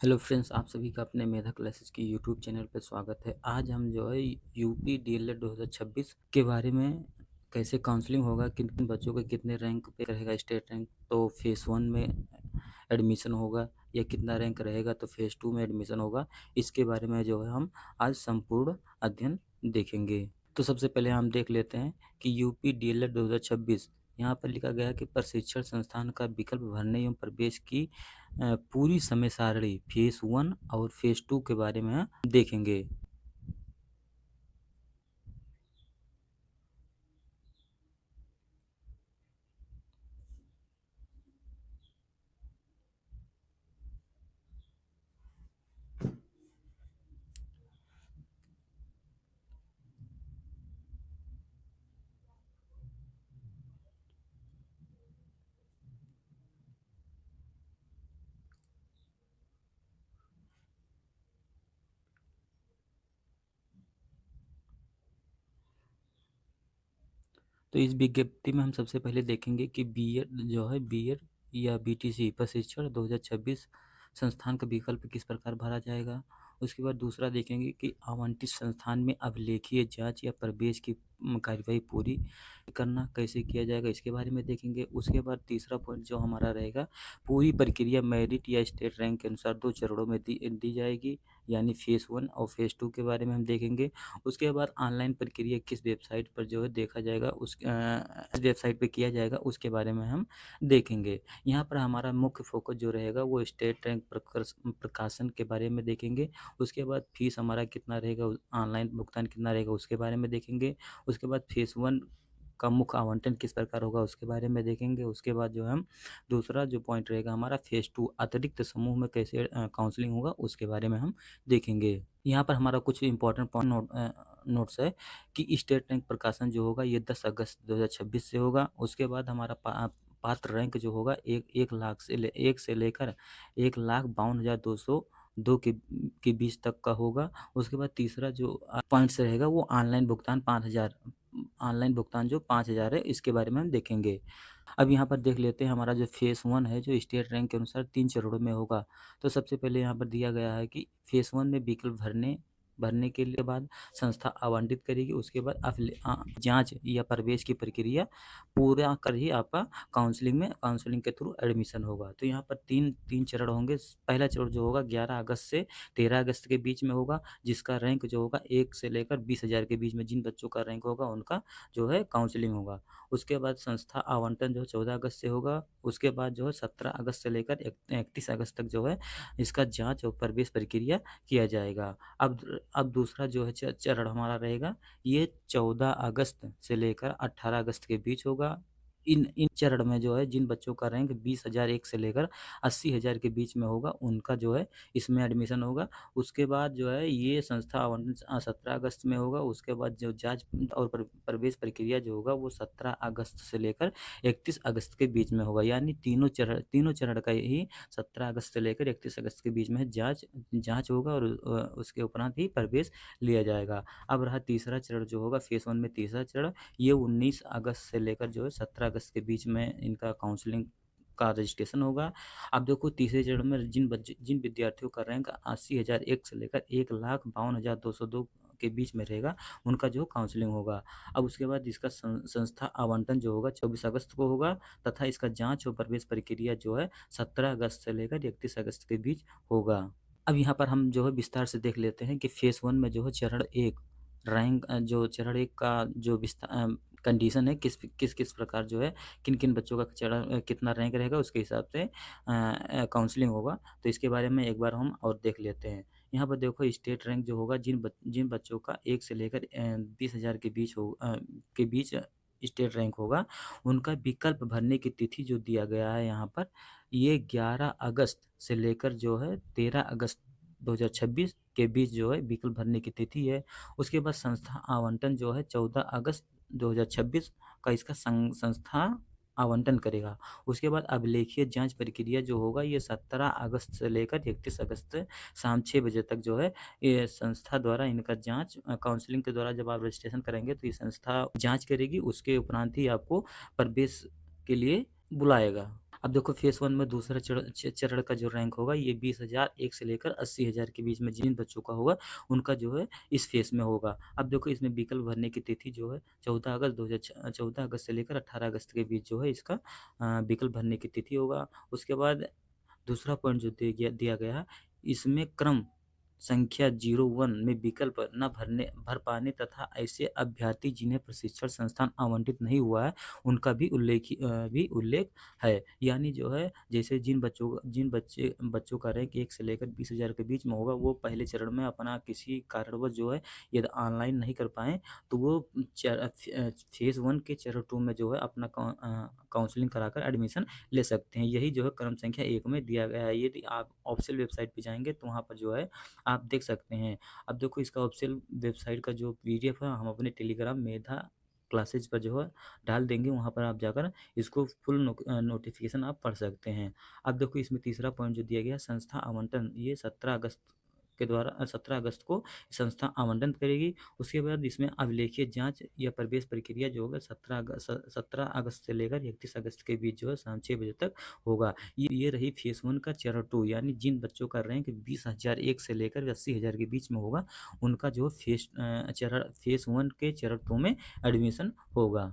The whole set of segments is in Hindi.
हेलो फ्रेंड्स, आप सभी का अपने मेधा क्लासेस की यूट्यूब चैनल पर स्वागत है। आज हम जो है यूपी डीएलएड 2026 के बारे में कैसे काउंसलिंग होगा, किन किन बच्चों के कितने रैंक पे रहेगा स्टेट रैंक, तो फेज़ 1 में एडमिशन होगा या कितना रैंक रहेगा तो फेज़ 2 में एडमिशन होगा। इसके बारे में जो है हम आज संपूर्ण अध्ययन देखेंगे। तो सबसे पहले हम देख लेते हैं कि यूपी डीएलएड 2026 यहाँ पर लिखा गया है कि प्रशिक्षण संस्थान का विकल्प भरने एवं प्रवेश की पूरी समय सारणी फेज़ 1 और फेज़ 2 के बारे में देखेंगे। तो इस विज्ञप्ति में हम सबसे पहले देखेंगे कि बीएड जो है बीएड या बीटीसी प्रशिक्षण 2026 संस्थान का विकल्प किस प्रकार भरा जाएगा। उसके बाद दूसरा देखेंगे कि आवंटित संस्थान में अभिलेखीय जांच या प्रवेश की कार्यवाही पूरी करना कैसे किया जाएगा, इसके बारे में देखेंगे। उसके बाद तीसरा पॉइंट जो हमारा रहेगा, पूरी प्रक्रिया मेरिट या स्टेट रैंक के अनुसार 2 चरणों में दी जाएगी, यानी फेज़ 1 और फेज़ 2 के बारे में हम देखेंगे। उसके बाद ऑनलाइन प्रक्रिया किस वेबसाइट पर जो है देखा जाएगा, उस वेबसाइट पे किया जाएगा, उसके बारे में हम देखेंगे। यहाँ पर हमारा मुख्य फोकस जो रहेगा वो स्टेट रैंक प्रकाशन के बारे में देखेंगे। उसके बाद फीस हमारा कितना रहेगा, ऑनलाइन भुगतान कितना रहेगा, उसके बारे में देखेंगे। उसके बाद फेज़ 1 का मुख्य आवंटन किस प्रकार होगा, उसके बारे में देखेंगे। उसके बाद जो हम दूसरा जो पॉइंट रहेगा हमारा फेज़ 2 अतिरिक्त समूह में कैसे काउंसलिंग होगा, उसके बारे में हम देखेंगे। यहाँ पर हमारा कुछ इंपॉर्टेंट पॉइंट नोट्स है कि स्टेट रैंक प्रकाशन जो होगा ये 10 अगस्त 2026 से होगा। उसके बाद हमारा पात्र रैंक जो होगा 1 लाख से 1 से लेकर 1,52,202 के बीच तक का होगा। उसके बाद तीसरा जो पॉइंट्स रहेगा वो ऑनलाइन भुगतान 5,000, ऑनलाइन भुगतान जो 5,000 है, इसके बारे में हम देखेंगे। अब यहाँ पर देख लेते हैं हमारा जो फेज़ 1 है जो स्टेट रैंक के अनुसार 3 चरणों में होगा। तो सबसे पहले यहाँ पर दिया गया है कि फेज़ 1 में विकल्प भरने भरने के लिए बाद संस्था आवंटित करेगी। उसके बाद जाँच या प्रवेश की प्रक्रिया पूरा कर ही आपका काउंसलिंग के थ्रू एडमिशन होगा। तो यहाँ पर 3 चरण होंगे। पहला चरण जो होगा 11 अगस्त से 13 अगस्त के बीच में होगा, जिसका रैंक जो होगा 1 से लेकर 20,000 के बीच में जिन बच्चों का रैंक होगा उनका जो है काउंसलिंग होगा। उसके बाद संस्था आवंटन जो है 14 अगस्त से होगा। उसके बाद जो है 17 अगस्त से लेकर 31 अगस्त तक जो है इसका जाँच और प्रवेश प्रक्रिया किया जाएगा। अब दूसरा जो है चरण हमारा रहेगा, ये 14 अगस्त से लेकर 18 अगस्त के बीच होगा। इन चरण में जो है जिन बच्चों का रैंक 20,001 से लेकर 80,000 के बीच में होगा, उनका जो है इसमें एडमिशन होगा। उसके बाद जो है ये संस्था आवंटन 17 अगस्त में होगा। उसके बाद जो जाँच और प्रवेश प्रक्रिया जो होगा वो 17 अगस्त से लेकर 31 अगस्त के बीच में होगा, यानी तीनों चरण का ही 17 अगस्त से लेकर 31 अगस्त के बीच में जाँच जाँच होगा और उसके उपरांत ही प्रवेश लिया जाएगा। अब रहा तीसरा चरण जो होगा फेज़ 1 में तीसरा चरण, ये 19 अगस्त से लेकर जो है 17 अगस्त के बीच में इनका काउंसलिंग का रजिस्ट्रेशन होगा। अब देखो तीसरे चरण में जिन विद्यार्थियों का रैंक 80,001 से लेकर 1,52,202 के बीच में रहेगा, उनका जो काउंसलिंग होगा। अब उसके बाद इसका संस्था आवंटन जो होगा 24 अगस्त को होगा, तथा इसका जाँच और प्रवेश प्रक्रिया जो है 17 अगस्त से लेकर 31 अगस्त के बीच होगा। अब यहाँ पर हम जो है विस्तार से देख लेते हैं कि फेज़ 1 में जो है चरण 1 जो चरण 1 का जो कंडीशन है, किस प्रकार जो है किन-किन बच्चों का कितना रैंक रहेगा, उसके हिसाब से काउंसलिंग होगा। तो इसके बारे में एक बार हम और देख लेते हैं। यहाँ पर देखो स्टेट रैंक जो होगा जिन बच्चों का 1 से लेकर 20,000 के बीच स्टेट रैंक होगा, उनका विकल्प भरने की तिथि जो दिया गया है यहाँ पर, ये 11 अगस्त से लेकर जो है 13 अगस्त 2026 के बीच जो है विकल्प भरने की तिथि है। उसके बाद संस्था आवंटन जो है 14 अगस्त 2026 का इसका संस्था आवंटन करेगा। उसके बाद अभिलेखीय जाँच प्रक्रिया जो होगा ये 17 अगस्त से लेकर 31 अगस्त शाम 6 बजे तक जो है ये संस्था द्वारा इनका जाँच काउंसलिंग के द्वारा जब आप रजिस्ट्रेशन करेंगे तो ये संस्था जाँच करेगी, उसके उपरांत ही आपको प्रवेश के लिए बुलाएगा। अब देखो फेज़ 1 में दूसरा चरण का जो रैंक होगा ये 20,001 से लेकर 80,000 के बीच में जिन बच्चों का होगा, उनका जो है इस फेज़ में होगा। अब देखो इसमें विकल्प भरने की तिथि जो है 14 अगस्त से लेकर 18 अगस्त के बीच जो है इसका विकल्प भरने की तिथि होगा। उसके बाद दूसरा पॉइंट जो दिया गया है, इसमें क्रम संख्या 01 में विकल्प न भर पाने तथा ऐसे अभ्यर्थी जिन्हें प्रशिक्षण संस्थान आवंटित नहीं हुआ है, उनका भी उल्लेख है। यानी जो है जैसे जिन बच्चों का रैंक 1 से लेकर 20,000 के बीच में होगा, वो पहले चरण में अपना किसी कारणवश जो है यदि ऑनलाइन नहीं कर पाएँ, तो वो फेज़ 1 के चरण 2 में जो है अपना काउंसलिंग कराकर एडमिशन ले सकते हैं। यही जो है क्रम संख्या 1 में दिया गया है। यदि आप ऑफ़िशियल वेबसाइट पे जाएँगे तो वहाँ पर जो है आप देख सकते हैं। अब देखो इसका ऑफ़िशियल वेबसाइट का जो पीडीएफ है हम अपने टेलीग्राम मेधा क्लासेज पर जो है डाल देंगे, वहाँ पर आप जाकर इसको फुल नोटिफ़िकेशन आप पढ़ सकते हैं। अब देखो इसमें तीसरा पॉइंट जो दिया गया है, संस्था आवंटन, ये 17 अगस्त को संस्था आवंटन करेगी। उसके बाद इसमें अभिलेखीय जाँच या प्रवेश प्रक्रिया जो होगा 17 अगस्त से लेकर 31 अगस्त के बीच जो है शाम 6 बजे तक होगा। ये रही फेज़ 1 का चरण 2, यानी जिन बच्चों का रैंक 20,001 से लेकर 80,000 के बीच में होगा, उनका जो फेज़ 1 के चरण 2 में एडमिशन होगा।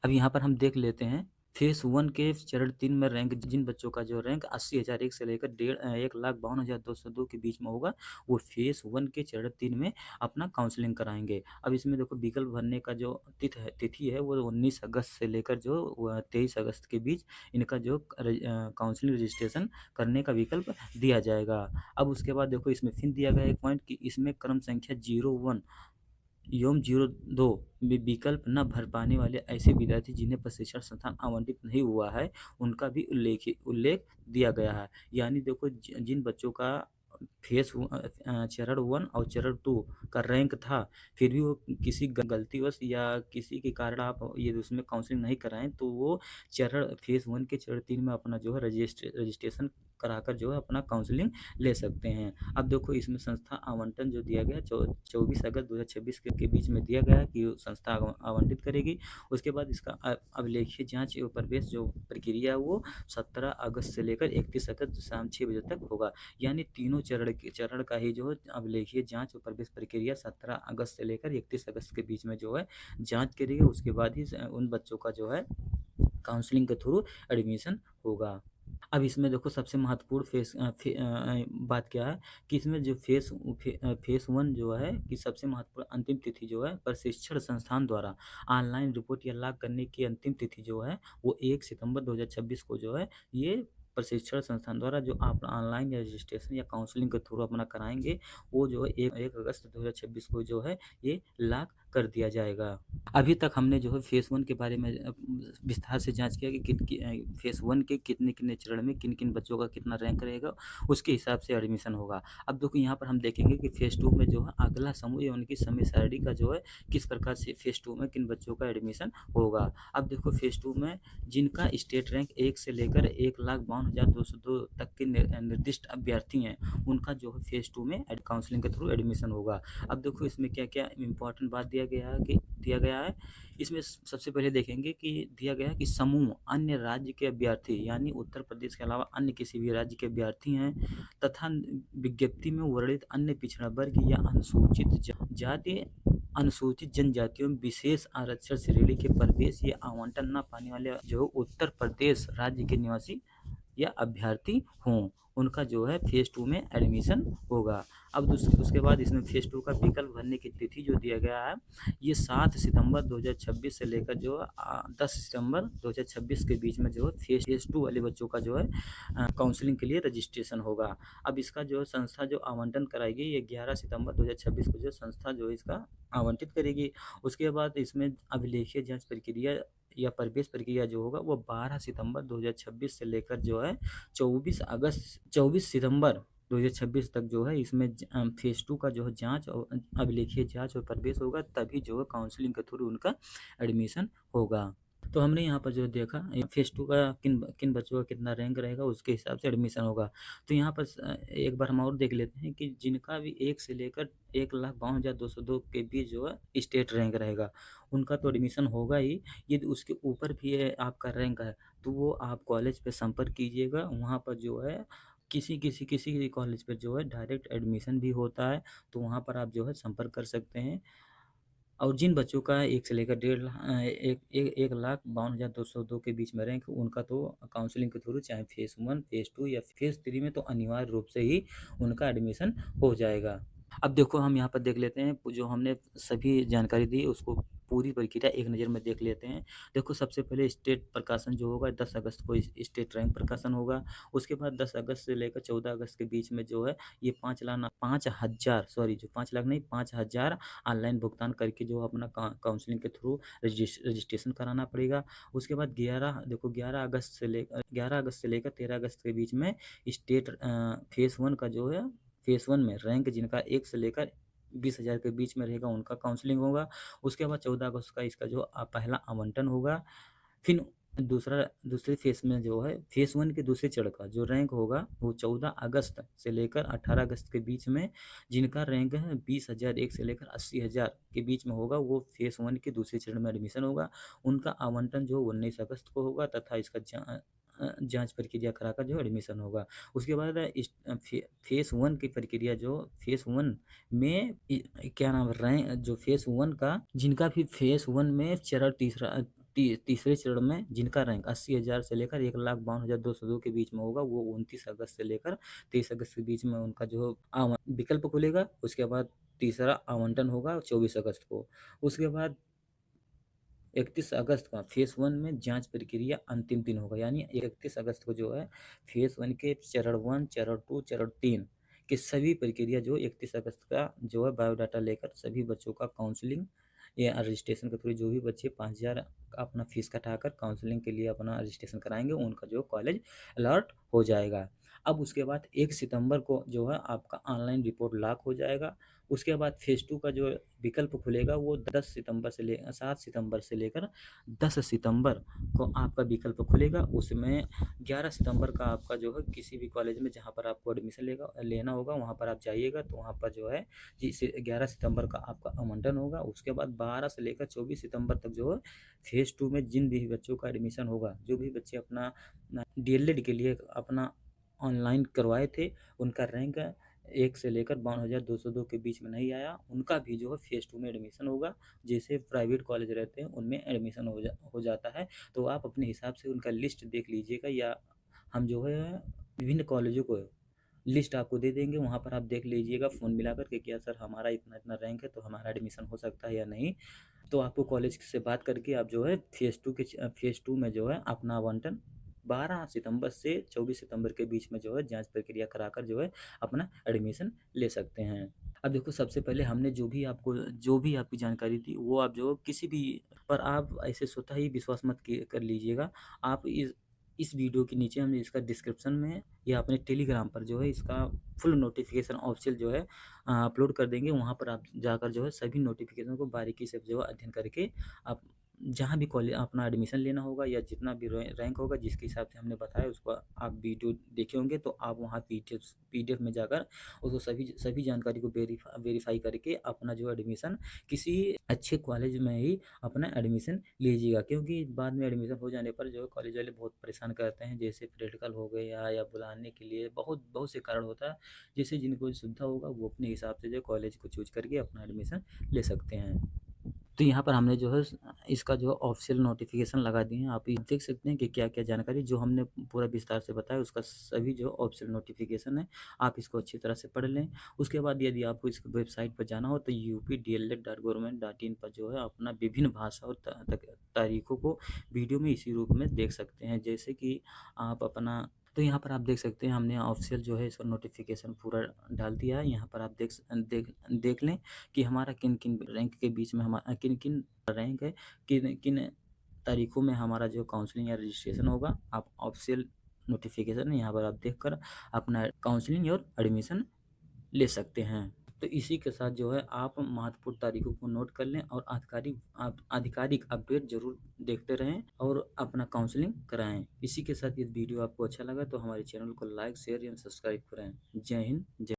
अब यहाँ पर हम देख लेते हैं फेज़ 1 के चरण 3 में रैंक जिन बच्चों का जो रैंक 80,001 से लेकर 1,52,202 के बीच में होगा, वो फेज़ 1 के चरण 3 में अपना काउंसलिंग कराएँगे। अब इसमें देखो विकल्प भरने का जो तिथि है वो 19 अगस्त से लेकर जो 23 अगस्त के बीच इनका जो काउंसलिंग रजिस्ट्रेशन करने का विकल्प दिया जाएगा। अब उसके बाद देखो इसमें फिर दिया गया एक पॉइंट कि इसमें क्रम संख्या 01 एवं 02 में विकल्प न भर पाने वाले ऐसे विद्यार्थी जिन्हें प्रशिक्षण संस्थान आवंटित नहीं हुआ है, उनका भी उल्लेख दिया गया है। यानी देखो जिन बच्चों का चरण 1 और चरण 2 का रैंक था, फिर भी वो किसी गलतीवश या किसी के कारण आप ये उसमें काउंसलिंग नहीं कराएँ, तो वो फेज़ 1 के चरण 3 में अपना जो है रजिस्ट्रेशन कराकर जो है अपना काउंसलिंग ले सकते हैं। अब देखो इसमें संस्था आवंटन जो दिया गया 24 अगस्त 2026 के बीच में दिया गया है कि संस्था आवंटित करेगी। उसके बाद इसका अभिलेखीय जाँच एवं प्रवेश जो प्रक्रिया है वो 17 अगस्त से लेकर 31 अगस्त शाम 6 बजे तक होगा। यानी तीनों चरण का ही जो है अभिलेखीय जाँच और प्रवेश प्रक्रिया 17 अगस्त से लेकर 31 अगस्त के बीच में जो है जाँच करेगी। उसके बाद ही उन बच्चों का जो है काउंसलिंग के थ्रू एडमिशन होगा। अब इसमें देखो सबसे महत्वपूर्ण बात क्या है कि इसमें जो फेज़ 1 जो है कि सबसे महत्वपूर्ण अंतिम तिथि जो है प्रशिक्षण संस्थान द्वारा ऑनलाइन रिपोर्ट या लॉग करने की अंतिम तिथि जो है वो 1 सितंबर 2026 को जो है ये प्रशिक्षण संस्थान द्वारा जो आप ऑनलाइन या रजिस्ट्रेशन या काउंसलिंग के थ्रू अपना कराएँगे, वो जो है 1 अगस्त 2026 को जो है ये लॉक कर दिया जाएगा। अभी तक हमने जो है फेज़ 1 के बारे में विस्तार से जाँच किया कि फेज़ 1 के कितने-कितने चरण में किन-किन बच्चों का कितना रैंक रहेगा, उसके हिसाब से एडमिशन होगा। अब देखो यहाँ पर हम देखेंगे कि फेज़ 2 में जो है अगला समूह या उनकी समय सारणी का जो है किस प्रकार से फेज़ 2 में किन बच्चों का एडमिशन होगा। अब देखो फेज़ 2 में जिनका स्टेट रैंक 1 से लेकर 1,52,202 तक के निर्दिष्ट अभ्यर्थी हैं, उनका जो है फेज़ 2 में काउंसलिंग के थ्रू एडमिशन होगा। अब देखो इसमें क्या-क्या इम्पोर्टेंट बात दिया गया है। इसमें सबसे पहले देखेंगे कि दिया गया है कि समूह अन्य राज्य के अभ्यर्थी यानी उत्तर प्रदेश के अलावा अन्य किसी भी राज्य के अभ्यर्थी हैं तथा विज्ञप्ति में वर्णित अन्य पिछड़ा वर्ग या अनुसूचित जनजातियों में विशेष आरक्षण श्रेणी के प्रवेश या आवंटन न पाने वाले जो उत्तर प्रदेश राज्य के निवासी या अभ्यर्थी हों, उनका जो है फेज़ 2 में एडमिशन होगा। अब उसके बाद इसमें फेज़ 2 का विकल्प भरने की तिथि जो दिया गया है, ये 7 सितंबर 2026 से लेकर जो 10 सितंबर 2026 के बीच में जो है फेज़ 2 वाले बच्चों का जो है काउंसलिंग के लिए रजिस्ट्रेशन होगा। अब इसका जो संस्था जो आवंटन कराएगी ये 11 सितंबर 2026 को जो संस्था जो है इसका आवंटित करेगी। उसके बाद इसमें अभिलेखीय जाँच प्रक्रिया या प्रवेश प्रक्रिया जो होगा वो 12 सितंबर 2026 से लेकर जो है 24 सितंबर 2026 तक जो है इसमें फेज़ 2 का जो है जाँच और अभिलेखीय जाँच और प्रवेश होगा, तभी जो है काउंसलिंग के थ्रू उनका एडमिशन होगा। तो हमने यहाँ पर जो देखा फेज़ 2 का किन किन बच्चों का कितना रैंक रहेगा उसके हिसाब से एडमिशन होगा। तो यहाँ पर एक बार हम और देख लेते हैं कि जिनका भी 1 से लेकर 1,52,202 के बीच जो है स्टेट रैंक रहेगा, उनका तो एडमिशन होगा ही। यदि उसके ऊपर भी आपका रैंक है, तो वो आप कॉलेज पे संपर्क कीजिएगा। वहाँ पर जो है किसी कॉलेज पे जो है डायरेक्ट एडमिशन भी होता है, तो वहाँ पर आप जो है संपर्क कर सकते हैं। और जिन बच्चों का 1 से लेकर डेढ़ ला एक एक 1,52,202 के बीच में रैंक, उनका तो काउंसलिंग के थ्रू चाहे फेज़ 1, फेज़ 2 या फेज़ 3 में तो अनिवार्य रूप से ही उनका एडमिशन हो जाएगा। अब देखो हम यहाँ पर देख लेते हैं, जो हमने सभी जानकारी दी उसको पूरी प्रक्रिया एक नज़र में देख लेते हैं। देखो सबसे पहले स्टेट प्रकाशन जो होगा 10 अगस्त को स्टेट रैंक प्रकाशन होगा। उसके बाद 10 अगस्त से लेकर 14 अगस्त के बीच में जो है ये 5,000 सॉरी, जो 5 लाख नहीं 5,000 ऑनलाइन भुगतान करके जो अपना काउंसलिंग के थ्रू रजिस्ट्रेशन कराना पड़ेगा। उसके बाद 11 अगस्त से लेकर 13 अगस्त के बीच में स्टेट फेज़ 1 का जो है फेज़ 1 में रैंक जिनका 1 से लेकर 20,000 के बीच में रहेगा उनका काउंसलिंग होगा। उसके बाद 14 अगस्त का इसका जो पहला आवंटन होगा। फिर दूसरे फ़ेज़ में जो है फ़ेज़ 1 के दूसरे चरण का जो रैंक होगा वो 14 अगस्त से लेकर 18 अगस्त के बीच में जिनका रैंक है 20,001 से लेकर 80,000 के बीच में होगा, वो फ़ेज़ 1 के दूसरे चरण में एडमिशन होगा। उनका आवंटन जो 19 अगस्त को होगा तथा इसका जाँच प्रक्रिया कराकर जो एडमिशन होगा। उसके बाद फ़ेज़ 1 की प्रक्रिया जो फ़ेज़ 1 में क्या नाम है जो फ़ेज़ 1 का जिनका भी फ़ेज़ 1 में चरण तीसरे चरण में जिनका रैंक 80,000 से लेकर 1,52,202 के बीच में होगा, वो 29 अगस्त से लेकर 23 अगस्त के बीच में उनका जो विकल्प खुलेगा। उसके बाद तीसरा आवंटन होगा 24 अगस्त को। उसके बाद 31 अगस्त का फ़ेज़ 1 में जाँच प्रक्रिया अंतिम दिन होगा, यानी 31 अगस्त को जो है फ़ेज़ 1 के चरण 1, चरण 2, चरण 3 की सभी प्रक्रिया जो 31 अगस्त का जो है बायोडाटा लेकर सभी बच्चों का काउंसलिंग या रजिस्ट्रेशन के थ्रू जो भी बच्चे 5,000 का अपना फ़ीस कटाकर काउंसलिंग के लिए अपना रजिस्ट्रेशन कराएँगे, उनका जो कॉलेज अलॉट हो जाएगा। अब उसके बाद 1 सितंबर को जो है आपका ऑनलाइन रिपोर्ट लॉक हो जाएगा। उसके बाद फ़ेज़ 2 का जो विकल्प खुलेगा वो 7 सितंबर से लेकर 10 सितंबर को आपका विकल्प खुलेगा। उसमें 11 सितंबर का आपका जो है किसी भी कॉलेज में जहाँ पर आपको एडमिशन लेना होगा वहाँ पर आप जाइएगा, तो वहाँ पर जो है 11 सितंबर का आपका आवंटन होगा। उसके बाद 12 से लेकर 24 सितंबर तक जो है फ़ेज़ 2 में जिन भी बच्चों का एडमिशन होगा, जो भी बच्चे अपना डीएलएड के लिए अपना ऑनलाइन करवाए थे, उनका रैंक 1 से लेकर 52,202 के बीच में नहीं आया, उनका भी जो है फ़ेज़ 2 में एडमिशन होगा। जैसे प्राइवेट कॉलेज रहते हैं, उनमें एडमिशन हो जाता है, तो आप अपने हिसाब से उनका लिस्ट देख लीजिएगा, या हम जो है विभिन्न कॉलेजों को लिस्ट आपको दे देंगे, वहाँ पर आप देख लीजिएगा फ़ोन मिलाकर के क्या सर हमारा इतना-इतना रैंक है, तो हमारा एडमिशन हो सकता है या नहीं। तो आपको कॉलेज से बात करके आप जो है फ़ेज़ 2 में जो है अपना आवंटन 12 सितंबर से 24 सितंबर के बीच में जो है जाँच प्रक्रिया कराकर जो है अपना एडमिशन ले सकते हैं। अब देखो सबसे पहले हमने जो भी आपकी जानकारी दी वो आप जो किसी भी पर आप ऐसे स्वतः ही विश्वास मत कर लीजिएगा। आप इस वीडियो के नीचे हम इसका डिस्क्रिप्शन में या अपने टेलीग्राम पर जो है इसका फुल नोटिफ़िकेशन ऑफ़िशियल जो है अपलोड कर देंगे। वहाँ पर आप जाकर जो है सभी नोटिफ़िकेशन को बारीकी से जो है अध्ययन करके आप जहाँ भी कॉलेज अपना एडमिशन लेना होगा या जितना भी रैंक होगा जिसके हिसाब से हमने बताया उसको आप वीडियो देखे होंगे, तो आप वहाँ पीडीएफ में जाकर उसको सभी जानकारी को वेरीफाई करके अपना जो एडमिशन किसी अच्छे कॉलेज में ही अपना एडमिशन लीजिएगा। क्योंकि बाद में एडमिशन हो जाने पर जो है कॉलेज वाले बहुत परेशान करते हैं, जैसे प्रैक्टिकल हो गए या बुलाने के लिए बहुत बहुत से कारण होता है। जैसे जिनको सुविधा होगा वो अपने हिसाब से जो कॉलेज को चूज करके अपना एडमिशन ले सकते हैं। तो यहाँ पर हमने जो है इसका जो ऑफ़िशियल नोटिफ़िकेशन लगा दिए हैं। आप ये देख सकते हैं कि क्या-क्या जानकारी जो हमने पूरा विस्तार से बताया उसका सभी जो ऑफ़िशियल नोटिफ़िकेशन है, आप इसको अच्छी तरह से पढ़ लें। उसके बाद यदि आपको इस वेबसाइट पर जाना हो तो updled.government.in पर जो है अपना विभिन्न भाषा और तारीखों को वीडियो में इसी रूप में देख सकते हैं। जैसे कि आप अपना तो यहाँ पर आप देख सकते हैं हमने ऑफ़िशियल जो है इसका नोटिफ़िकेशन पूरा डाल दिया है। यहाँ पर आप देख लें कि हमारा किन-किन रैंक के बीच में किन-किन रैंक है, किन-किन तारीखों में हमारा जो काउंसलिंग या रजिस्ट्रेशन होगा। आप ऑफ़िशियल नोटिफ़िकेशन यहाँ पर आप देखकर अपना काउंसलिंग और एडमिशन ले सकते हैं। तो इसी के साथ जो है आप महत्वपूर्ण तारीखों को नोट कर लें और आधिकारिक अपडेट ज़रूर देखते रहें और अपना काउंसलिंग कराएँ। इसी के साथ ये वीडियो आपको अच्छा लगा तो हमारे चैनल को लाइक, शेयर एवं सब्सक्राइब करें। जय हिंद, जय